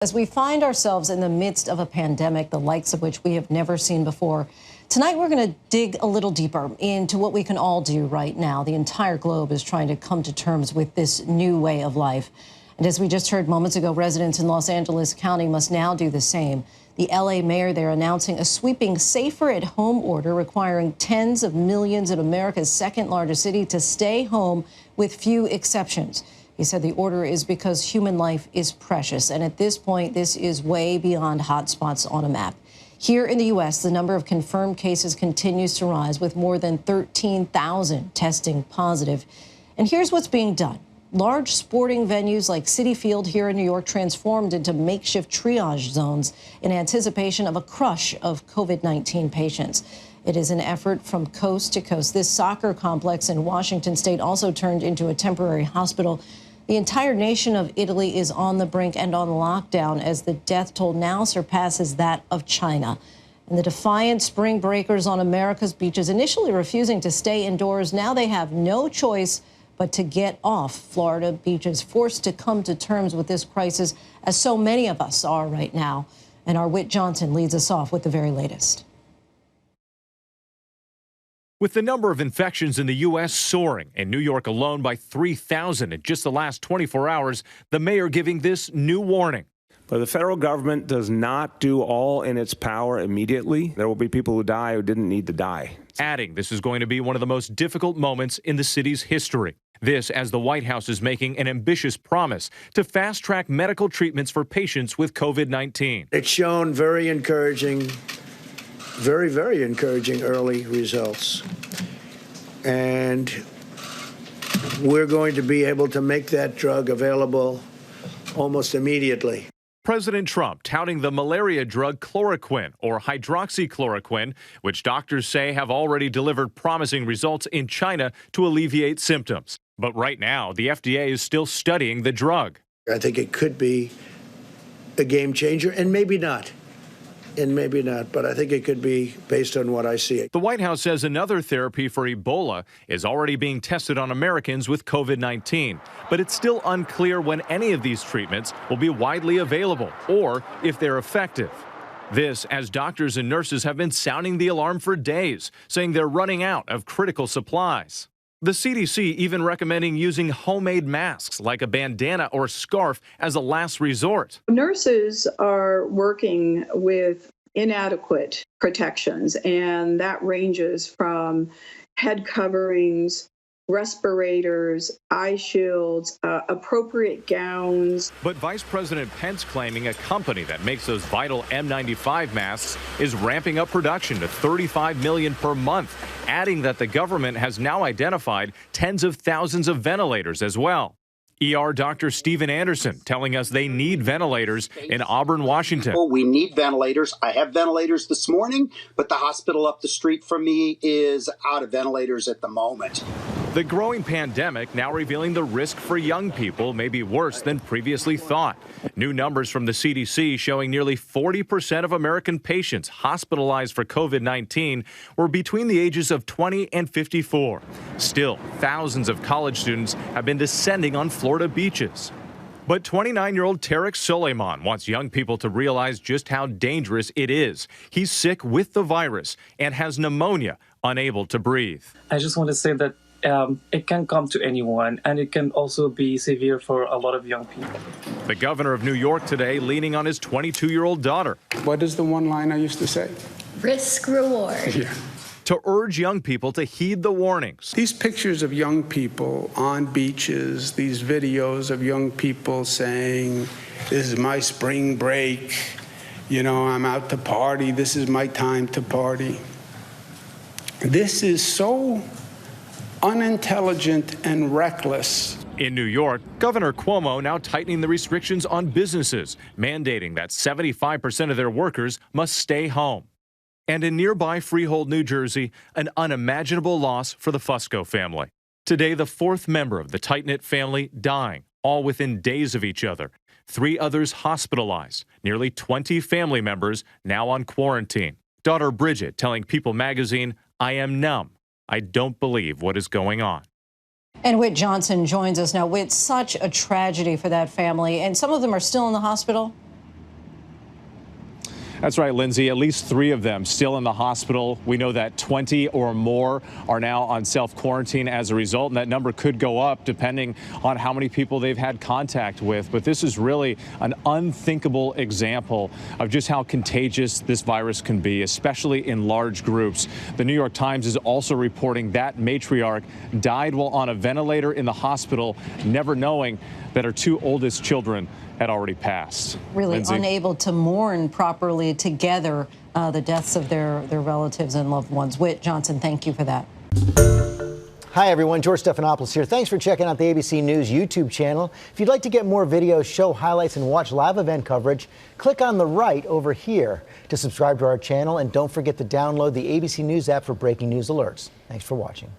As we find ourselves in the midst of a pandemic, the likes of which we have never seen before, tonight we're going to dig a little deeper into what we can all do right now. The entire globe is trying to come to terms with this new way of life. And as we just heard moments ago, residents in Los Angeles County must now do the same. The L.A. mayor there announcing a sweeping safer-at-home order requiring tens of millions of America's second-largest city to stay home with few exceptions. He said the order is because human life is precious. And at this point, this is way beyond hotspots on a map. Here in the U.S., the number of confirmed cases continues to rise, with more than 13,000 testing positive. And here's what's being done. Large sporting venues like Citi Field here in New York transformed into makeshift triage zones in anticipation of a crush of COVID-19 patients. It is an effort from coast to coast. This soccer complex in Washington state also turned into a temporary hospital. The entire nation of Italy is on the brink and on lockdown as the death toll now surpasses that of China. And the defiant spring breakers on America's beaches, initially refusing to stay indoors, now they have no choice but to get off Florida beaches, forced to come to terms with this crisis, as so many of us are right now. And our Whit Johnson leads us off with the very latest. With the number of infections in the U.S. soaring, in New York alone by 3,000 in just the last 24 hours, the mayor giving this new warning. But the federal government does not do all in its power immediately. There will be people who die who didn't need to die. Adding this is going to be one of the most difficult moments in the city's history. This as the White House is making an ambitious promise to fast-track medical treatments for patients with COVID-19. It's shown very encouraging, very encouraging early results. And we're going to be able to make that drug available almost immediately. President Trump touting the malaria drug chloroquine, or hydroxychloroquine, which doctors say have already delivered promising results in China to alleviate symptoms. But right now, the FDA is still studying the drug. I think it could be a game changer, and maybe not. But I think it could be based on what I see. The White House says another therapy for Ebola is already being tested on Americans with COVID-19. But it's still unclear when any of these treatments will be widely available or if they're effective. This as doctors and nurses have been sounding the alarm for days, saying they're running out of critical supplies. The CDC even recommending using homemade masks like a bandana or scarf as a last resort. Nurses are working with inadequate protections, and that ranges from head coverings, respirators, eye shields, appropriate gowns. But Vice President Pence claiming a company that makes those vital N95 masks is ramping up production to 35 million per month, adding that the government has now identified tens of thousands of ventilators as well. ER Dr. Stephen Anderson telling us they need ventilators in Auburn, Washington. We need ventilators. I have ventilators this morning, but the hospital up the street from me is out of ventilators at the moment. The growing pandemic now revealing the risk for young people may be worse than previously thought. New numbers from the CDC showing nearly 40% of American patients hospitalized for COVID-19 were between the ages of 20 and 54. Still, thousands of college students have been descending on Florida beaches. But 29-year-old Tarek Soleiman wants young people to realize just how dangerous it is. He's sick with the virus and has pneumonia, unable to breathe. I just want to say that it can come to anyone, and it can also be severe for a lot of young people. The governor of New York today leaning on his 22-year-old daughter. What is the one line I used to say? Risk reward. Yeah. To urge young people to heed the warnings. These pictures of young people on beaches, these videos of young people saying, this is my spring break, you know, I'm out to party, this is my time to party. This is so unintelligent and reckless. In New York, Governor Cuomo now tightening the restrictions on businesses, mandating that 75% of their workers must stay home. And in nearby Freehold, New Jersey, an unimaginable loss for the Fusco family. Today, the fourth member of the tight-knit family dying, all within days of each other. 3 others hospitalized, nearly 20 family members now on quarantine. Daughter Bridget telling People magazine, I am numb. I don't believe what is going on. And Whit Johnson joins us now. Whit, such a tragedy for that family. And some of them are still in the hospital? That's right, Lindsay. At least 3 of them still in the hospital. We know that 20 or more are now on self-quarantine as a result, and that number could go up depending on how many people they've had contact with. But this is really an unthinkable example of just how contagious this virus can be, especially in large groups. The New York Times is also reporting that matriarch died while on a ventilator in the hospital, never knowing that her 2 oldest children had already passed. Really Lindsay? unable to mourn properly together the deaths of their relatives and loved ones. Whit Johnson, thank you for that. Hi, everyone. George Stephanopoulos here. Thanks for checking out the ABC News YouTube channel. If you'd like to get more videos, show highlights, and watch live event coverage, click on the right over here to subscribe to our channel. And don't forget to download the ABC News app for breaking news alerts. Thanks for watching.